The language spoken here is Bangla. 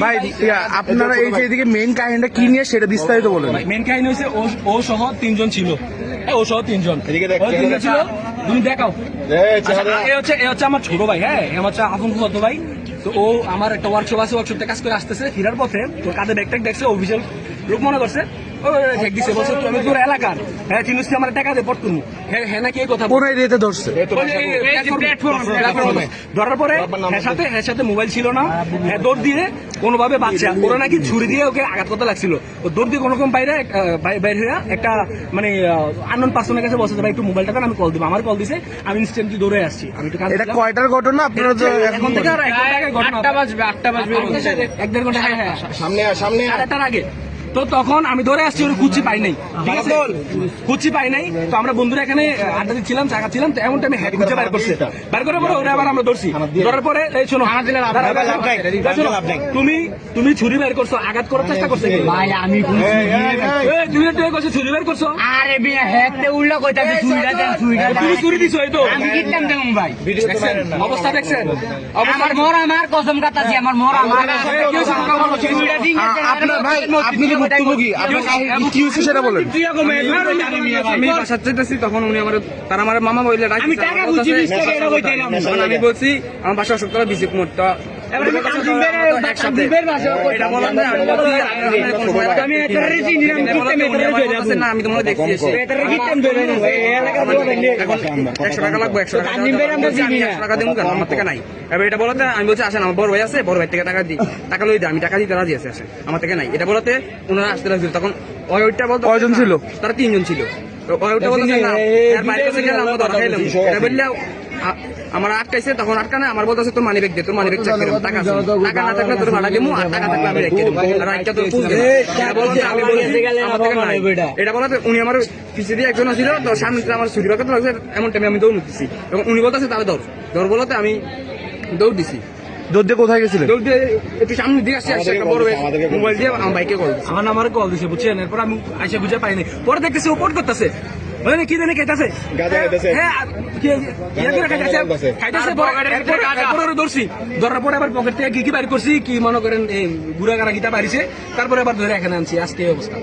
ভাই আপনারা এই যে এদিকে মেইন কাহিনীটা কি নিয়ে সেটা বিস্তারিত বলুন। মেইন কাহিনী হয়েছে ও সহ তিনজন ছিল, ও সহ তিনজন ছিল। তুমি দেখাও, এ হচ্ছে আমার ছোট ভাই, হ্যাঁ আমার হচ্ছে আপন ছোট ভাই। তো ও আমার একটা ওয়ার্কশপ আছে, ওয়ার্কশপটা কাজ করে আসতেছে, ফিরার পথে তো কাঁধে ব্যাগ ট্যাগ দেখছে, অফিসিয়াল লোক মনে করছে দিছে, বলছে আমি তোর এলাকার, হ্যাঁ চিনিস আমার টাকা দিয়ে পড়তুম, হ্যাঁ নাকি এই কথা কোন এরিয়াতে ধরছে? ধরার পরে এর সাথে মোবাইল ছিল না, হ্যাঁ দৌড় দিয়ে কোনোভাবে বাচ্চা ওরা নাকি ছুরি দিয়ে ওকে আঘাত করতে লাগছিল, ও দৌড় দিয়ে কোনো রকম বাইরে হয়ে একটা মানে আননোন পার্সনের কাছে বসে, ভাই একটু মোবাইলটা দেন আমি কল দিব। আমার কল দিছে, আমি ইনস্ট্যান্টলি দৌড়ে আসছি। আমি একটু এটা কয়টার ঘটনা আপনারা এখন থেকে আর 8টা বাজবে 1-1.5 ঘন্টা, হ্যাঁ সামনে 8টার আগে। তো তখন আমি ধরে আসছি, ওর কুচি পাই নাই, ঠিক আছে কুচি পাই নাই। তো আমরা বন্ধুরা এখানে আড্ডা দিচ্ছিলাম, চা খাচ্ছিলাম, তো এমন টাইমে হেড কুচি বাইর করছে, বাইর করার পরে ওরা আবার আমরা ধরছি, ধরার পরে এই শোনো তুমি ছুরি বের করছো, আঘাত করার চেষ্টা করছো ভাই আমি তুমি করছো, ছুরি বের করছো। আরে বিয়া হেতে উল্লা কইতাছে ছুরিটা দেন ছুরিটা তুমি ছুরি দিছো, এই তো আমি কিনতাম দেন ভাই। দেখছেন অবস্থা, দেখছেন আমার মর আমার কসম কাটাছি, আমার মর আমার ছুরিটা দিন। আপনার ভাই আপনি যে ভুক্তভোগী, আপনার কাহিনী কি হয়েছে সেটা বলেন। আমি বাসার চাইতেছি, তখন উনি আমার তারা আমার মামা বললে আমি টাকা বুঝি 20 টাকা এটা কইতাম। আমি বলছি আমার বাসা সপ্তাহে বিসি কুমার, তো আমি তোমার দেখছি 100 টাকা লাগবে, 100 টাকা দেবো কেন, আমার থেকে নাই। এবার এটা বলতে আমি বলছি আসেন আমার বড় ভাই আছে, বড় ভাই থেকে টাকা দিই, টাকা লই দিই, আমি টাকা দিতে রাজি আছি, আসেন আমার থেকে নাই। এটা বলতে ওনারা আসতে লাগছিল, তখন ওইটা বলতে কয়জন ছিল? তারা 3 জন ছিল। ওইটা বলতে বললে আমার আটকাইছে, তখন আটকানে আমার বলতেছে তোর মানি ব্যাগ দে, তোর মানি ব্যাগ চেক করলাম, টাকা টাকা না থাকলে তোর ভাড়া দেবো, আর টাকা থাকলে আমি রেখে দেবো, রাইটটা তোর পুষ দেবো। এটা বলতে উনি আমার পিছিয়ে দিয়ে একজন ছিল, তো সামনে আমার ছুটি পাকাতে লাগছে, এমন টাইমে আমি দৌড় দিচ্ছি, এবং উনি বলতেছে তাহলে দৌড় বলতে আমি দৌড় দিছি। দৌড় দিয়ে কোথায় গেছিলেন? দৌড় দিয়ে একটু সামনে দিয়ে আসছে, একটা বড় মোবাইল দিয়ে আমার বাইকে কল দিচ্ছে, আমার কল দিছে, বুঝছেন। এরপর আমি আইসা বুঝে পাইনি, পরে দেখতেছি ও পোট করতেছে, কি জানি খাইতেছে, ধরছি, ধরার পরে আবার পকেট থেকে কি বাইর করছি, কি মনে করেন গুড়া গাড়া গীতা বাড়িছে, তারপরে আবার ধরে এখানে আনছি, আজকে এই অবস্থা।